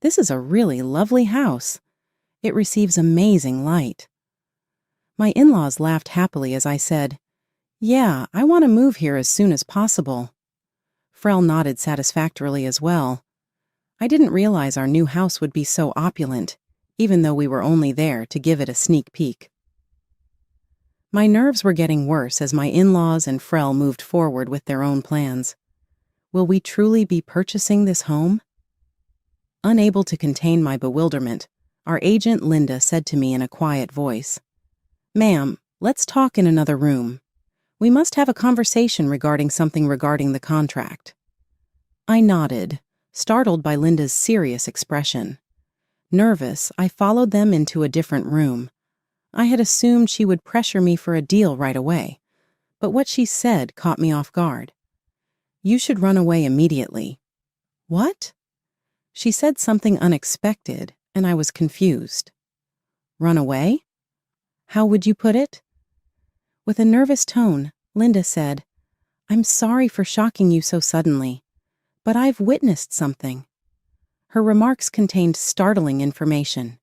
This is a really lovely house. It receives amazing light." My in-laws laughed happily as I said, "Yeah, I want to move here as soon as possible." Frel nodded satisfactorily as well. I didn't realize our new house would be so opulent, even though we were only there to give it a sneak peek. My nerves were getting worse as my in-laws and Frel moved forward with their own plans. Will we truly be purchasing this home? Unable to contain my bewilderment, our agent Linda said to me in a quiet voice, "Ma'am, let's talk in another room. We must have a conversation regarding the contract." I nodded, startled by Linda's serious expression. Nervous, I followed them into a different room. I had assumed she would pressure me for a deal right away, but what she said caught me off guard. "You should run away immediately." "What?" She said something unexpected, and I was confused. "Run away? How would you put it?" With a nervous tone, Linda said, "I'm sorry for shocking you so suddenly, but I've witnessed something." Her remarks contained startling information.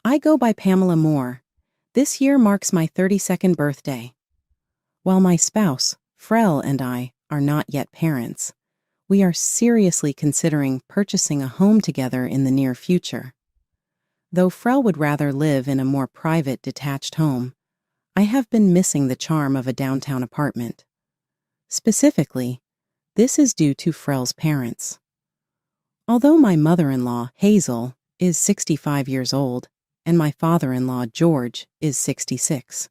"I go by Pamela Moore. This year marks my 32nd birthday. While my spouse, Frel, and I are not yet parents, we are seriously considering purchasing a home together in the near future. Though Frel would rather live in a more private, detached home, I have been missing the charm of a downtown apartment. Specifically, this is due to Frel's parents. Although my mother-in-law, Hazel, is 65 years old, and my father-in-law, George, is 66,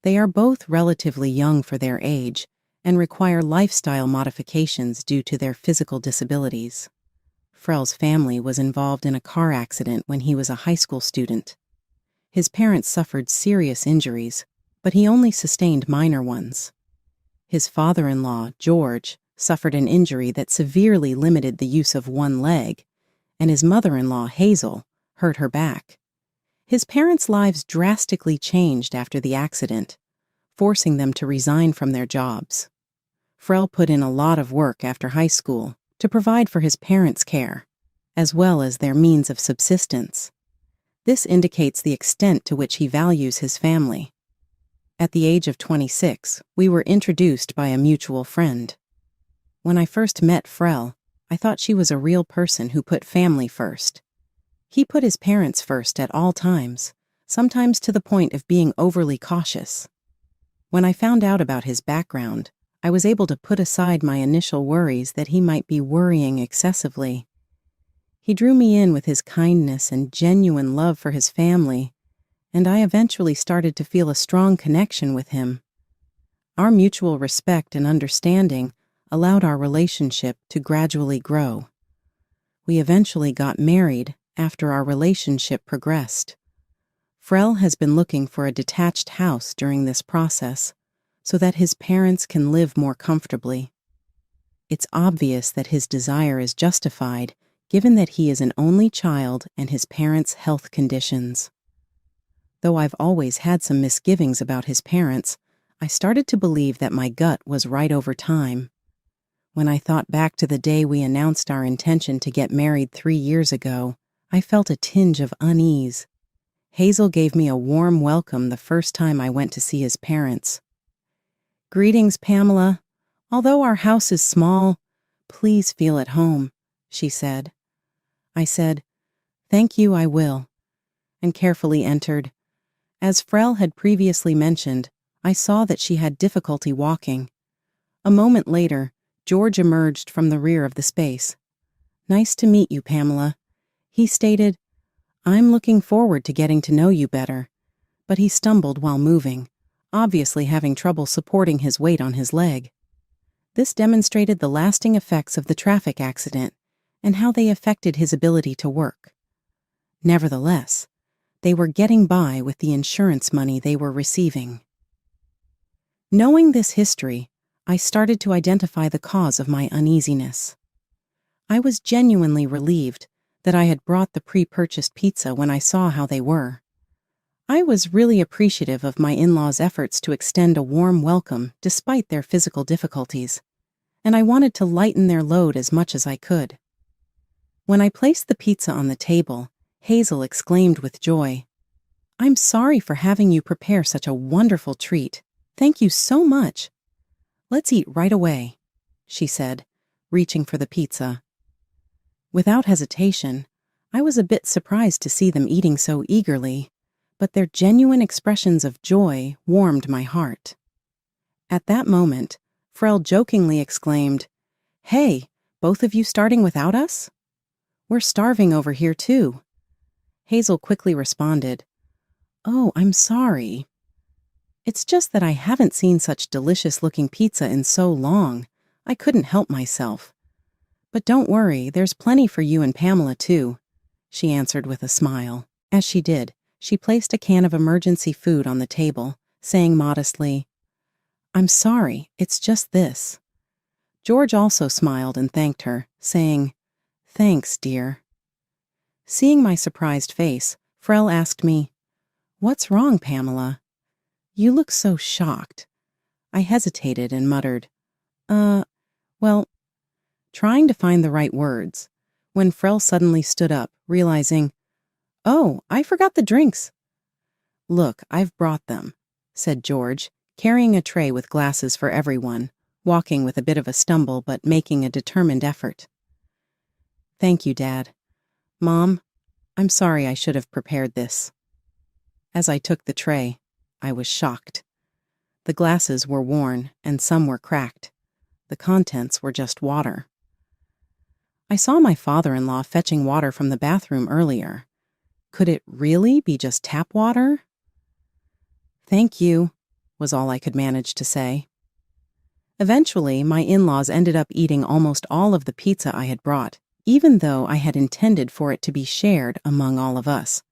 they are both relatively young for their age and require lifestyle modifications due to their physical disabilities. Frel's family was involved in a car accident when he was a high school student. His parents suffered serious injuries, but he only sustained minor ones. His father-in-law, George, suffered an injury that severely limited the use of one leg, and his mother-in-law, Hazel, hurt her back. His parents' lives drastically changed after the accident, forcing them to resign from their jobs. Frel put in a lot of work after high school to provide for his parents' care, as well as their means of subsistence. This indicates the extent to which he values his family. At the age of 26, we were introduced by a mutual friend. When I first met Frel, I thought she was a real person who put family first. He put his parents first at all times, sometimes to the point of being overly cautious. When I found out about his background, I was able to put aside my initial worries that he might be worrying excessively. He drew me in with his kindness and genuine love for his family, and I eventually started to feel a strong connection with him. Our mutual respect and understanding allowed our relationship to gradually grow. We eventually got married after our relationship progressed. Frel has been looking for a detached house during this process so that his parents can live more comfortably. It's obvious that his desire is justified given that he is an only child and his parents' health conditions. Though I've always had some misgivings about his parents, I started to believe that my gut was right over time. When I thought back to the day we announced our intention to get married 3 years ago, I felt a tinge of unease. Hazel gave me a warm welcome the first time I went to see his parents. "Greetings, Pamela. Although our house is small, please feel at home," she said. I said, "Thank you, I will," and carefully entered. As Frel had previously mentioned, I saw that she had difficulty walking. A moment later, George emerged from the rear of the space. "Nice to meet you, Pamela," he stated. "I'm looking forward to getting to know you better," but he stumbled while moving, obviously having trouble supporting his weight on his leg. This demonstrated the lasting effects of the traffic accident and how they affected his ability to work. Nevertheless, they were getting by with the insurance money they were receiving. Knowing this history, I started to identify the cause of my uneasiness. I was genuinely relieved that I had brought the pre-purchased pizza when I saw how they were. I was really appreciative of my in-laws' efforts to extend a warm welcome despite their physical difficulties, and I wanted to lighten their load as much as I could. When I placed the pizza on the table, Hazel exclaimed with joy, "I'm sorry for having you prepare such a wonderful treat. Thank you so much. Let's eat right away," she said, reaching for the pizza. Without hesitation, I was a bit surprised to see them eating so eagerly, but their genuine expressions of joy warmed my heart. At that moment, Frel jokingly exclaimed, "Hey, both of you starting without us? We're starving over here too." Hazel quickly responded, "Oh, I'm sorry. It's just that I haven't seen such delicious-looking pizza in so long. I couldn't help myself. But don't worry, there's plenty for you and Pamela too," she answered with a smile. As she did, she placed a can of emergency food on the table, saying modestly, "I'm sorry, it's just this." George also smiled and thanked her, saying, "Thanks, dear." Seeing my surprised face, Frel asked me, "What's wrong, Pamela? You look so shocked." I hesitated and muttered, well, trying to find the right words, when Frel suddenly stood up, realizing, "Oh, I forgot the drinks." "Look, I've brought them," said George, carrying a tray with glasses for everyone, walking with a bit of a stumble but making a determined effort. "Thank you, Dad. Mom, I'm sorry I should have prepared this." As I took the tray, I was shocked. The glasses were worn and some were cracked. The contents were just water. I saw my father-in-law fetching water from the bathroom earlier. Could it really be just tap water? "Thank you," was all I could manage to say. Eventually, my in-laws ended up eating almost all of the pizza I had brought, even though I had intended for it to be shared among all of us.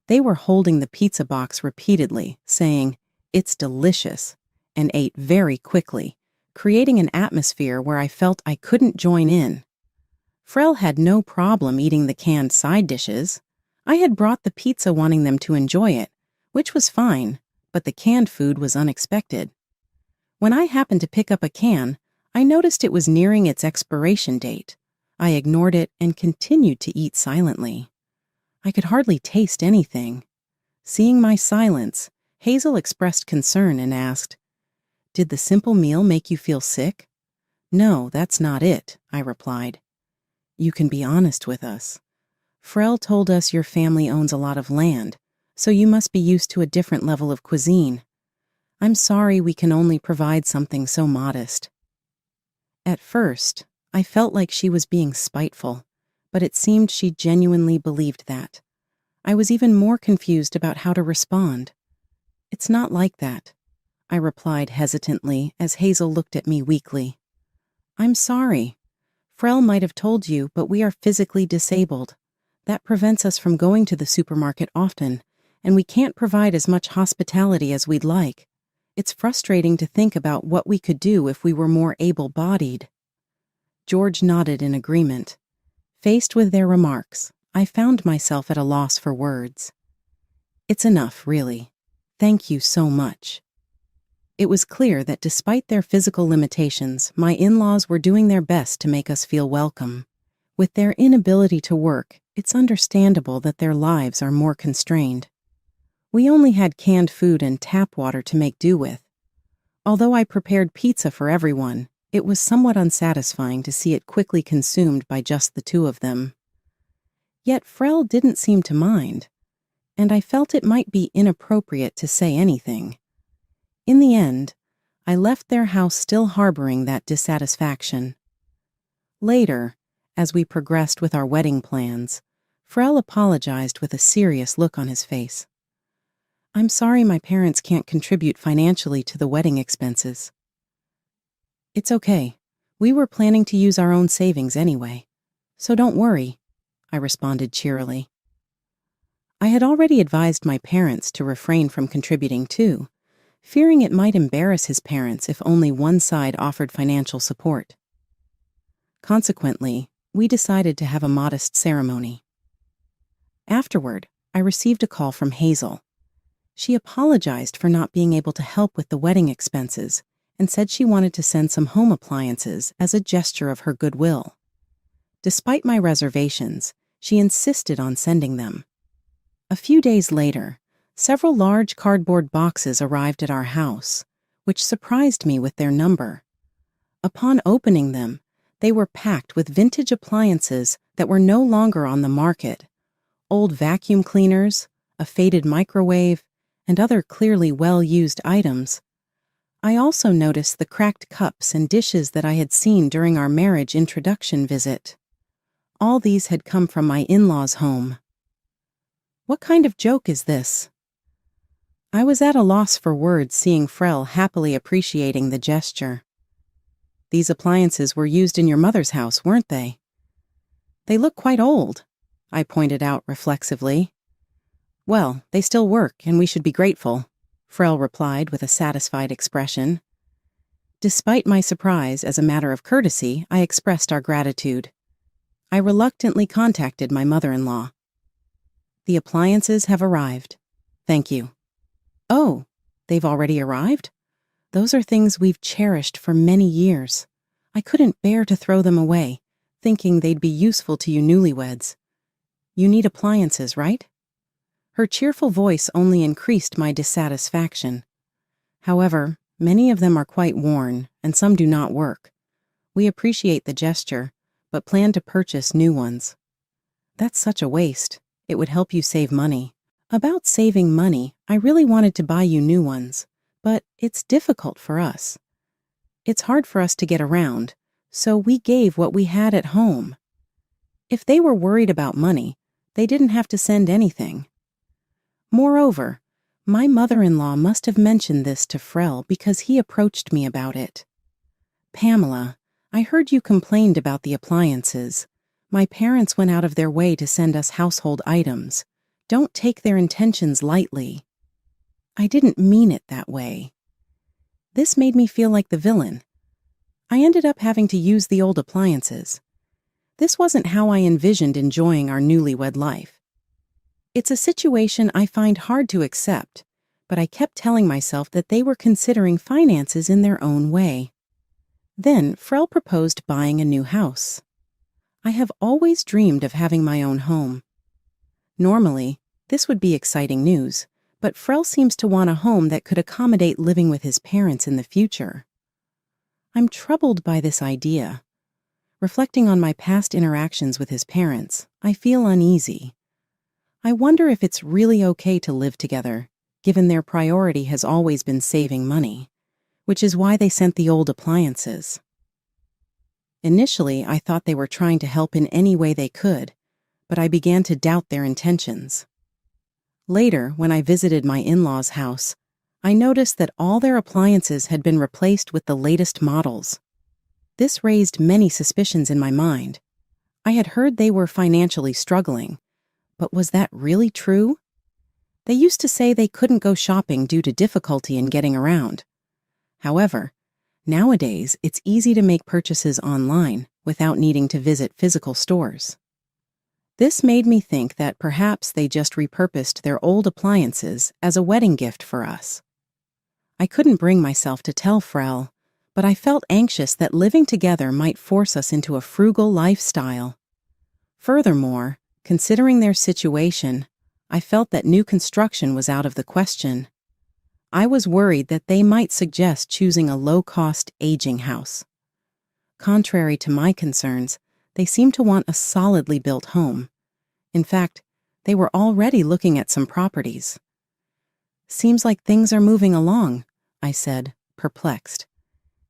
They were holding the pizza box repeatedly, saying, "It's delicious," and ate very quickly, creating an atmosphere where I felt I couldn't join in. Frel had no problem eating the canned side dishes. I had brought the pizza wanting them to enjoy it, which was fine, but the canned food was unexpected. When I happened to pick up a can, I noticed it was nearing its expiration date. I ignored it and continued to eat silently. I could hardly taste anything. Seeing my silence, Hazel expressed concern and asked, "Did the simple meal make you feel sick?" "No, that's not it," I replied. "You can be honest with us. Frel told us your family owns a lot of land, so you must be used to a different level of cuisine. I'm sorry we can only provide something so modest." At first, I felt like she was being spiteful, but it seemed she genuinely believed that. I was even more confused about how to respond. "It's not like that," I replied hesitantly as Hazel looked at me weakly. "I'm sorry. Frel might have told you, but we are physically disabled. That prevents us from going to the supermarket often, and we can't provide as much hospitality as we'd like. It's frustrating to think about what we could do if we were more able-bodied." George nodded in agreement. Faced with their remarks, I found myself at a loss for words. "It's enough, really. Thank you so much." It was clear that despite their physical limitations, my in-laws were doing their best to make us feel welcome. With their inability to work, it's understandable that their lives are more constrained. We only had canned food and tap water to make do with. Although I prepared pizza for everyone, it was somewhat unsatisfying to see it quickly consumed by just the two of them. Yet Frel didn't seem to mind, and I felt it might be inappropriate to say anything. In the end, I left their house still harboring that dissatisfaction. Later, as we progressed with our wedding plans, Frel apologized with a serious look on his face. "I'm sorry my parents can't contribute financially to the wedding expenses." "It's okay. We were planning to use our own savings anyway. So don't worry," I responded cheerily. I had already advised my parents to refrain from contributing too, fearing it might embarrass his parents if only one side offered financial support. Consequently, we decided to have a modest ceremony. Afterward, I received a call from Hazel. She apologized for not being able to help with the wedding expenses and said she wanted to send some home appliances as a gesture of her goodwill. Despite my reservations, she insisted on sending them. A few days later, several large cardboard boxes arrived at our house, which surprised me with their number. Upon opening them, they were packed with vintage appliances that were no longer on the market: old vacuum cleaners, a faded microwave, and other clearly well-used items. I also noticed the cracked cups and dishes that I had seen during our marriage introduction visit. All these had come from my in-laws' home. What kind of joke is this? I was at a loss for words, seeing Frel happily appreciating the gesture. These appliances were used in your mother's house, weren't they? They look quite old, I pointed out reflexively. Well, they still work, and we should be grateful, Frel replied with a satisfied expression. Despite my surprise, as a matter of courtesy, I expressed our gratitude. I reluctantly contacted my mother-in-law. The appliances have arrived. Thank you. Oh, they've already arrived? Those are things we've cherished for many years. I couldn't bear to throw them away, thinking they'd be useful to you newlyweds. You need appliances, right? Her cheerful voice only increased my dissatisfaction. However, many of them are quite worn, and some do not work. We appreciate the gesture, but plan to purchase new ones. That's such a waste. It would help you save money. About saving money, I really wanted to buy you new ones, but it's difficult for us. It's hard for us to get around, so we gave what we had at home. If they were worried about money, they didn't have to send anything. Moreover, my mother-in-law must have mentioned this to Frel because he approached me about it. Pamela, I heard you complained about the appliances. My parents went out of their way to send us household items. Don't take their intentions lightly. I didn't mean it that way. This made me feel like the villain. I ended up having to use the old appliances. This wasn't how I envisioned enjoying our newlywed life. It's a situation I find hard to accept, but I kept telling myself that they were considering finances in their own way. Then Frel proposed buying a new house. I have always dreamed of having my own home. Normally, this would be exciting news, but Frel seems to want a home that could accommodate living with his parents in the future. I'm troubled by this idea. Reflecting on my past interactions with his parents, I feel uneasy. I wonder if it's really okay to live together, given their priority has always been saving money, which is why they sent the old appliances. Initially, I thought they were trying to help in any way they could, but I began to doubt their intentions. Later, when I visited my in-laws' house, I noticed that all their appliances had been replaced with the latest models. This raised many suspicions in my mind. I had heard they were financially struggling, but was that really true? They used to say they couldn't go shopping due to difficulty in getting around. However, nowadays it's easy to make purchases online without needing to visit physical stores. This made me think that perhaps they just repurposed their old appliances as a wedding gift for us. I couldn't bring myself to tell Frel, but I felt anxious that living together might force us into a frugal lifestyle. Furthermore, considering their situation, I felt that new construction was out of the question. I was worried that they might suggest choosing a low-cost, aging house. Contrary to my concerns, they seemed to want a solidly built home. In fact, they were already looking at some properties. Seems like things are moving along, I said, perplexed.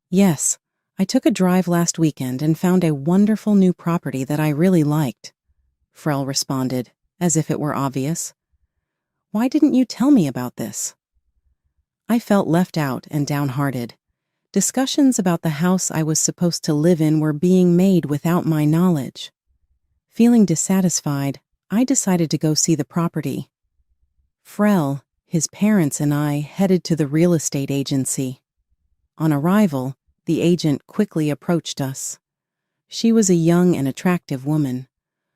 Yes, I took a drive last weekend and found a wonderful new property that I really liked, Frel responded, as if it were obvious. Why didn't you tell me about this? I felt left out and downhearted. Discussions about the house I was supposed to live in were being made without my knowledge. Feeling dissatisfied, I decided to go see the property. Frel, his parents, and I headed to the real estate agency. On arrival, the agent quickly approached us. She was a young and attractive woman.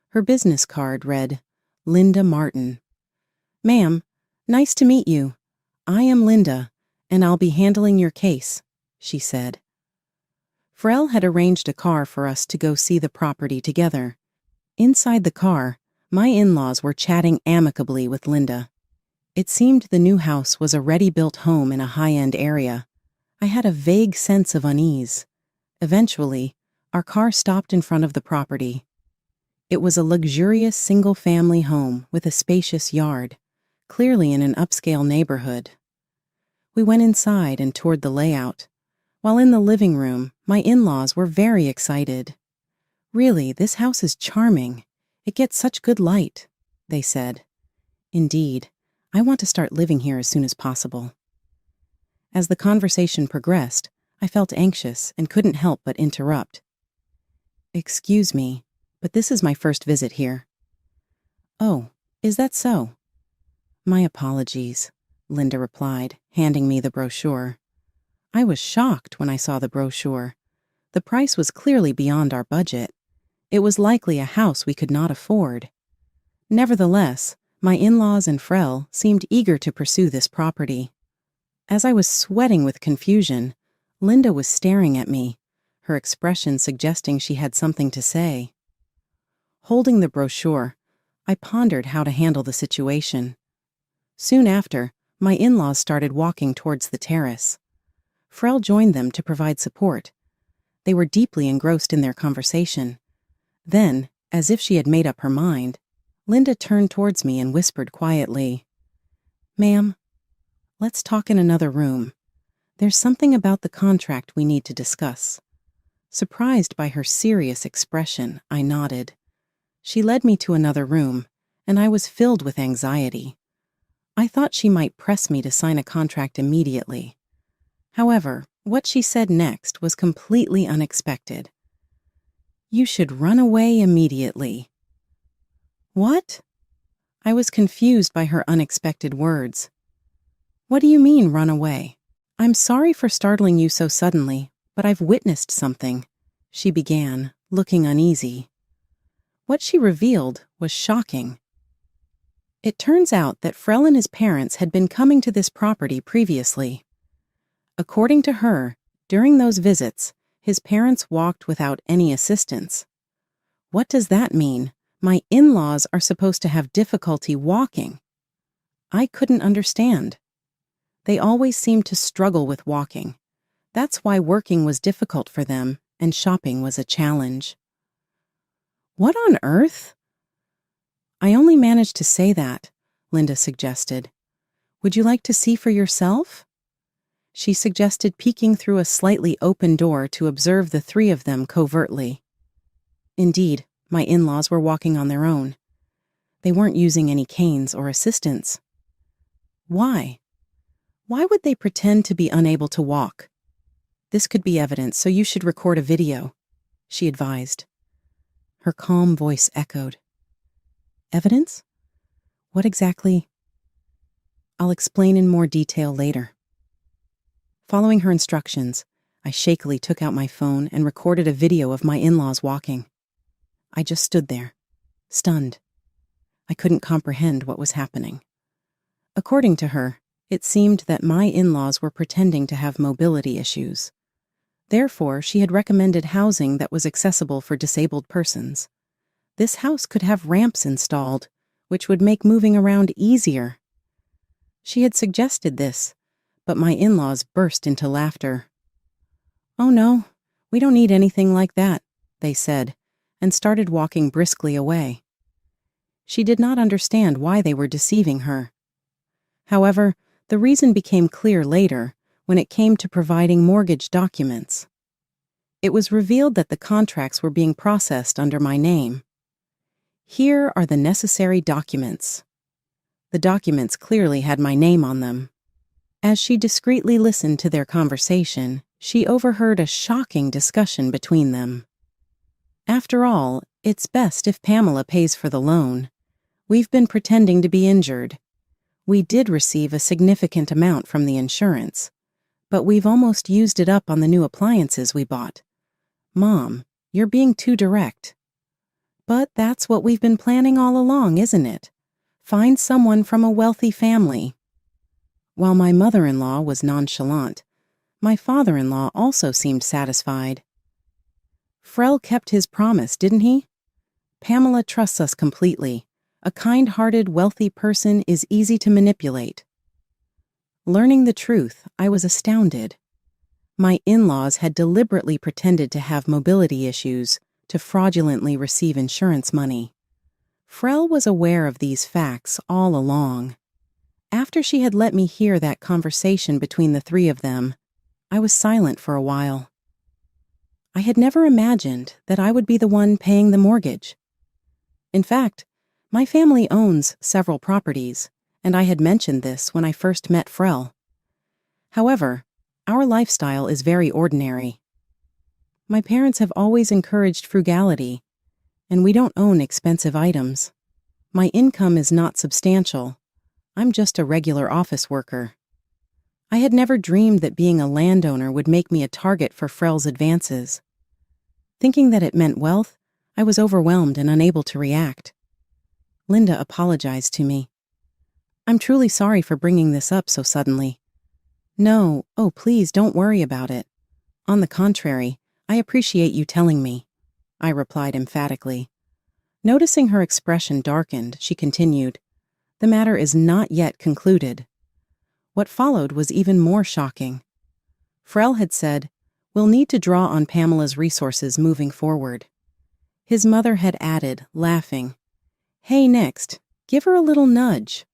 Her business card read, Linda Martin. Ma'am, nice to meet you. I am Linda, and I'll be handling your case, she said. Frel had arranged a car for us to go see the property together. Inside the car, my in-laws were chatting amicably with Linda. It seemed the new house was a ready-built home in a high-end area. I had a vague sense of unease. Eventually, our car stopped in front of the property. It was a luxurious single-family home with a spacious yard, clearly in an upscale neighborhood. We went inside and toured the layout. While in the living room, my in-laws were very excited. "Really, this house is charming. It gets such good light," they said. "Indeed, I want to start living here as soon as possible." As the conversation progressed, I felt anxious and couldn't help but interrupt. "Excuse me, but this is my first visit here." "Oh, is that so?" "My apologies," Linda replied, handing me the brochure. I was shocked when I saw the brochure. The price was clearly beyond our budget. It was likely a house we could not afford. Nevertheless, my in-laws and Frel seemed eager to pursue this property. As I was sweating with confusion, Linda was staring at me, her expression suggesting she had something to say. Holding the brochure, I pondered how to handle the situation. Soon after, my in-laws started walking towards the terrace. Frel joined them to provide support. They were deeply engrossed in their conversation. Then, as if she had made up her mind, Linda turned towards me and whispered quietly, "Ma'am, let's talk in another room. There's something about the contract we need to discuss." Surprised by her serious expression, I nodded. She led me to another room, and I was filled with anxiety. I thought she might press me to sign a contract immediately. However, what she said next was completely unexpected. "You should run away immediately." "What?" I was confused by her unexpected words. "What do you mean, run away?" "I'm sorry for startling you so suddenly, but I've witnessed something," she began, looking uneasy. What she revealed was shocking. It turns out that Frel and his parents had been coming to this property previously. According to her, during those visits, his parents walked without any assistance. What does that mean? My in-laws are supposed to have difficulty walking. I couldn't understand. They always seemed to struggle with walking. That's why working was difficult for them and shopping was a challenge. What on earth? I only managed to say that, Linda suggested. Would you like to see for yourself? She suggested peeking through a slightly open door to observe the three of them covertly. Indeed, my in-laws were walking on their own. They weren't using any canes or assistance. Why? Why would they pretend to be unable to walk? This could be evidence, so you should record a video, she advised. Her calm voice echoed. Evidence? What exactly? I'll explain in more detail later. Following her instructions, I shakily took out my phone and recorded a video of my in-laws walking. I just stood there, stunned. I couldn't comprehend what was happening. According to her, it seemed that my in-laws were pretending to have mobility issues. Therefore, she had recommended housing that was accessible for disabled persons. This house could have ramps installed, which would make moving around easier. She had suggested this, but my in-laws burst into laughter. "Oh no, we don't need anything like that," they said, and started walking briskly away. She did not understand why they were deceiving her. However, the reason became clear later when it came to providing mortgage documents. It was revealed that the contracts were being processed under my name. Here are the necessary documents. The documents clearly had my name on them. As she discreetly listened to their conversation, she overheard a shocking discussion between them. After all, it's best if Pamela pays for the loan. We've been pretending to be injured. We did receive a significant amount from the insurance, but we've almost used it up on the new appliances we bought. Mom, you're being too direct. But that's what we've been planning all along, isn't it? Find someone from a wealthy family. While my mother-in-law was nonchalant, my father-in-law also seemed satisfied. Frel kept his promise, didn't he? Pamela trusts us completely. A kind-hearted, wealthy person is easy to manipulate. Learning the truth, I was astounded. My in-laws had deliberately pretended to have mobility issues to fraudulently receive insurance money. Frel was aware of these facts all along. After she had let me hear that conversation between the three of them, I was silent for a while. I had never imagined that I would be the one paying the mortgage. In fact, my family owns several properties, and I had mentioned this when I first met Frel. However, our lifestyle is very ordinary. My parents have always encouraged frugality, and we don't own expensive items. My income is not substantial. I'm just a regular office worker. I had never dreamed that being a landowner would make me a target for Frel's advances. Thinking that it meant wealth, I was overwhelmed and unable to react. Linda apologized to me. "I'm truly sorry for bringing this up so suddenly." "No, oh please don't worry about it. On the contrary, I appreciate you telling me," I replied emphatically. Noticing her expression darkened, she continued, "The matter is not yet concluded." What followed was even more shocking. Frel had said, "We'll need to draw on Pamela's resources moving forward." His mother had added, laughing, "Hey, next, give her a little nudge.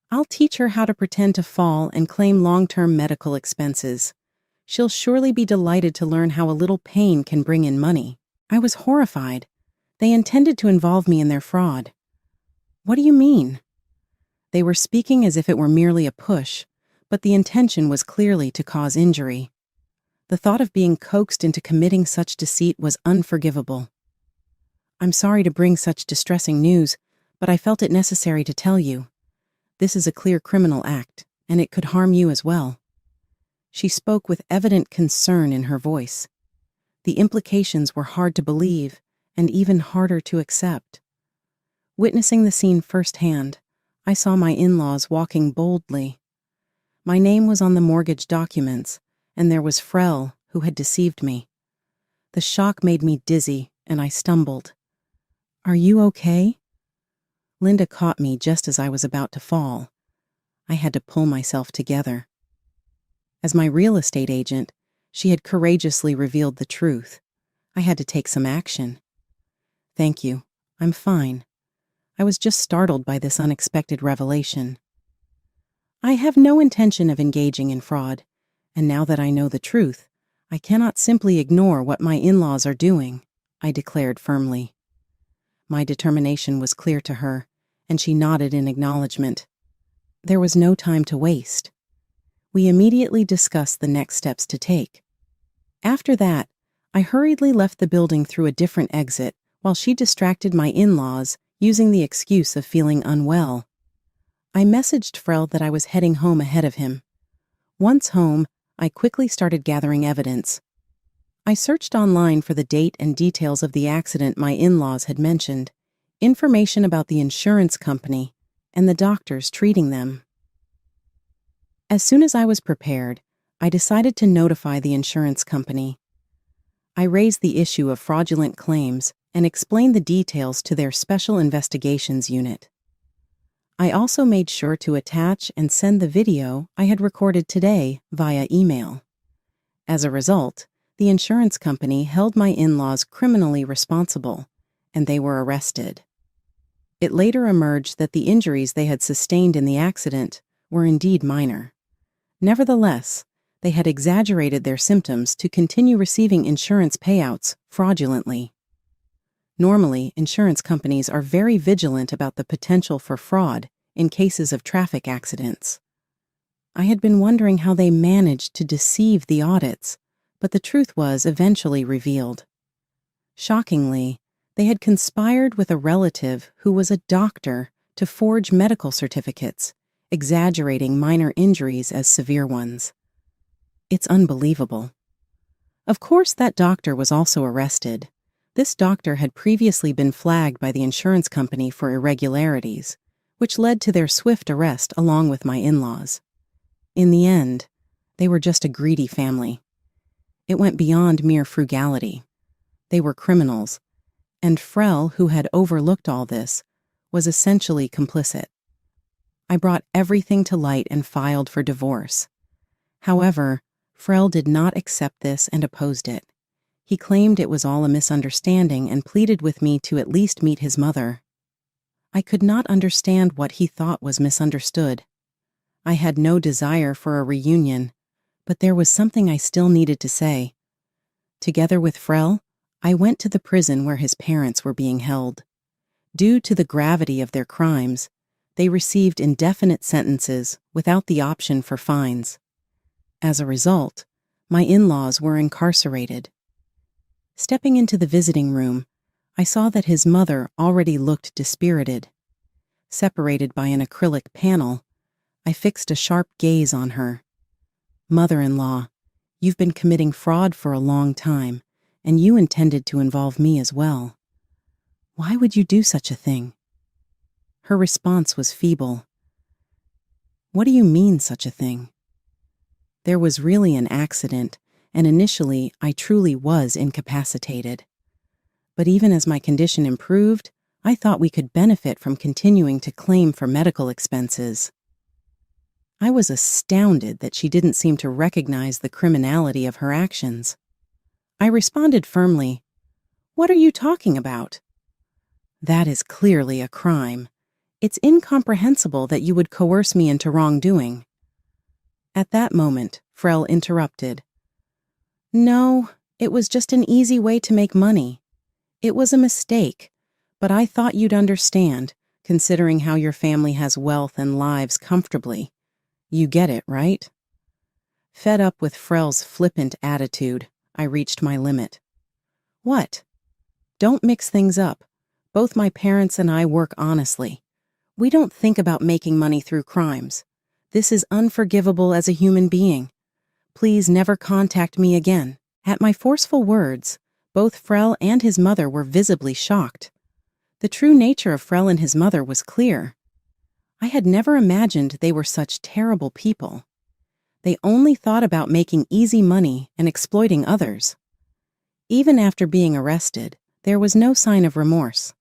I'll teach her how to pretend to fall and claim long-term medical expenses. She'll surely be delighted to learn how a little pain can bring in money." I was horrified. They intended to involve me in their fraud. "What do you mean?" They were speaking as if it were merely a push, but the intention was clearly to cause injury. The thought of being coaxed into committing such deceit was unforgivable. "I'm sorry to bring such distressing news, but I felt it necessary to tell you. This is a clear criminal act, and it could harm you as well." She spoke with evident concern in her voice. The implications were hard to believe, and even harder to accept. Witnessing the scene firsthand, I saw my in-laws walking boldly. My name was on the mortgage documents, and there was Frel, who had deceived me. The shock made me dizzy, and I stumbled. "Are you okay?" Linda caught me just as I was about to fall. I had to pull myself together. As my real estate agent, she had courageously revealed the truth. I had to take some action. "Thank you. I'm fine. I was just startled by this unexpected revelation. I have no intention of engaging in fraud, and now that I know the truth, I cannot simply ignore what my in-laws are doing," I declared firmly. My determination was clear to her, and she nodded in acknowledgement. There was no time to waste. We immediately discussed the next steps to take. After that, I hurriedly left the building through a different exit while she distracted my in-laws using the excuse of feeling unwell. I messaged Frel that I was heading home ahead of him. Once home, I quickly started gathering evidence. I searched online for the date and details of the accident my in-laws had mentioned, information about the insurance company, and the doctors treating them. As soon as I was prepared, I decided to notify the insurance company. I raised the issue of fraudulent claims and explained the details to their Special Investigations Unit. I also made sure to attach and send the video I had recorded today via email. As a result, the insurance company held my in-laws criminally responsible, and they were arrested. It later emerged that the injuries they had sustained in the accident were indeed minor. Nevertheless, they had exaggerated their symptoms to continue receiving insurance payouts fraudulently. Normally, insurance companies are very vigilant about the potential for fraud in cases of traffic accidents. I had been wondering how they managed to deceive the audits, but the truth was eventually revealed. Shockingly, they had conspired with a relative who was a doctor to forge medical certificates, exaggerating minor injuries as severe ones. It's unbelievable. Of course, that doctor was also arrested. This doctor had previously been flagged by the insurance company for irregularities, which led to their swift arrest along with my in-laws. In the end, they were just a greedy family. It went beyond mere frugality. They were criminals, and Frel, who had overlooked all this, was essentially complicit. I brought everything to light and filed for divorce. However, Frel did not accept this and opposed it. He claimed it was all a misunderstanding and pleaded with me to at least meet his mother. I could not understand what he thought was misunderstood. I had no desire for a reunion, but there was something I still needed to say. Together with Frel, I went to the prison where his parents were being held. Due to the gravity of their crimes, they received indefinite sentences without the option for fines. As a result, my in-laws were incarcerated. Stepping into the visiting room, I saw that his mother already looked dispirited. Separated by an acrylic panel, I fixed a sharp gaze on her. "Mother-in-law, you've been committing fraud for a long time, and you intended to involve me as well. Why would you do such a thing?" Her response was feeble. "What do you mean, such a thing?" There was really an accident, and initially I truly was incapacitated. But even as my condition improved, I thought we could benefit from continuing to claim for medical expenses. I was astounded that she didn't seem to recognize the criminality of her actions. I responded firmly, "What are you talking about? That is clearly a crime. It's incomprehensible that you would coerce me into wrongdoing." At that moment, Frel interrupted. "No, it was just an easy way to make money. It was a mistake, but I thought you'd understand, considering how your family has wealth and lives comfortably. You get it, right?" Fed up with Frel's flippant attitude, I reached my limit. "What? Don't mix things up. Both my parents and I work honestly. We don't think about making money through crimes. This is unforgivable as a human being. Please never contact me again." At my forceful words, both Frel and his mother were visibly shocked. The true nature of Frel and his mother was clear. I had never imagined they were such terrible people. They only thought about making easy money and exploiting others. Even after being arrested, there was no sign of remorse.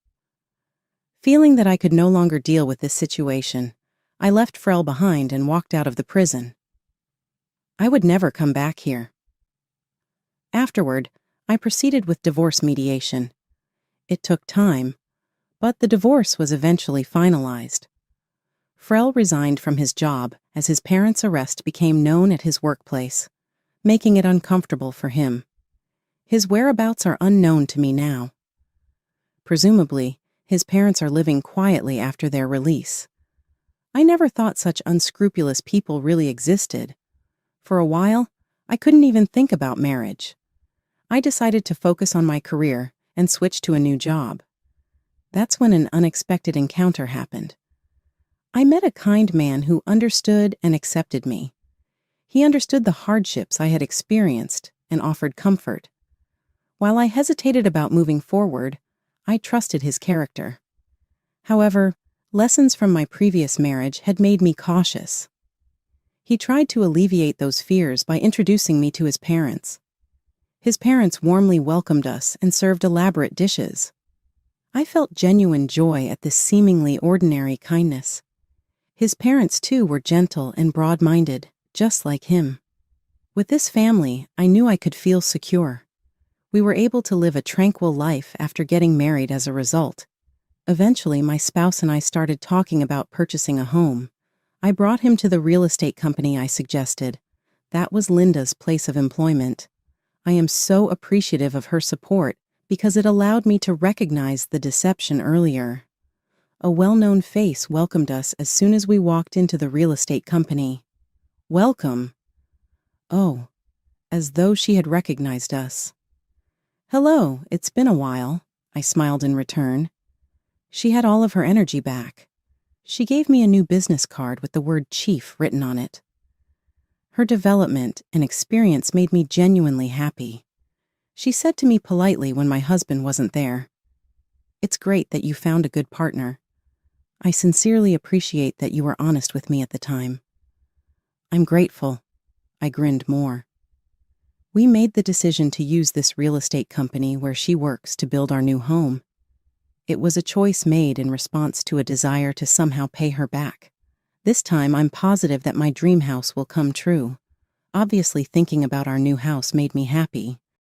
Feeling that I could no longer deal with this situation, I left Frel behind and walked out of the prison. I would never come back here. Afterward, I proceeded with divorce mediation. It took time, but the divorce was eventually finalized. Frel resigned from his job as his parents' arrest became known at his workplace, making it uncomfortable for him. His whereabouts are unknown to me now. Presumably, his parents are living quietly after their release. I never thought such unscrupulous people really existed. For a while, I couldn't even think about marriage. I decided to focus on my career and switch to a new job. That's when an unexpected encounter happened. I met a kind man who understood and accepted me. He understood the hardships I had experienced and offered comfort. While I hesitated about moving forward, I trusted his character. However, lessons from my previous marriage had made me cautious. He tried to alleviate those fears by introducing me to his parents. His parents warmly welcomed us and served elaborate dishes. I felt genuine joy at this seemingly ordinary kindness. His parents, too, were gentle and broad-minded, just like him. With this family, I knew I could feel secure. We were able to live a tranquil life after getting married as a result. Eventually, my spouse and I started talking about purchasing a home. I brought him to the real estate company I suggested. That was Linda's place of employment. I am so appreciative of her support because it allowed me to recognize the deception earlier. A well-known face welcomed us as soon as we walked into the real estate company. "Welcome." Oh, as though she had recognized us. "Hello, it's been a while," I smiled in return. She had all of her energy back. She gave me a new business card with the word chief written on it. Her development and experience made me genuinely happy. She said to me politely when my husband wasn't there, "It's great that you found a good partner. I sincerely appreciate that you were honest with me at the time." "I'm grateful." I grinned more. We made the decision to use this real estate company where she works to build our new home. It was a choice made in response to a desire to somehow pay her back. This time, I'm positive that my dream house will come true. Obviously, thinking about our new house made me happy.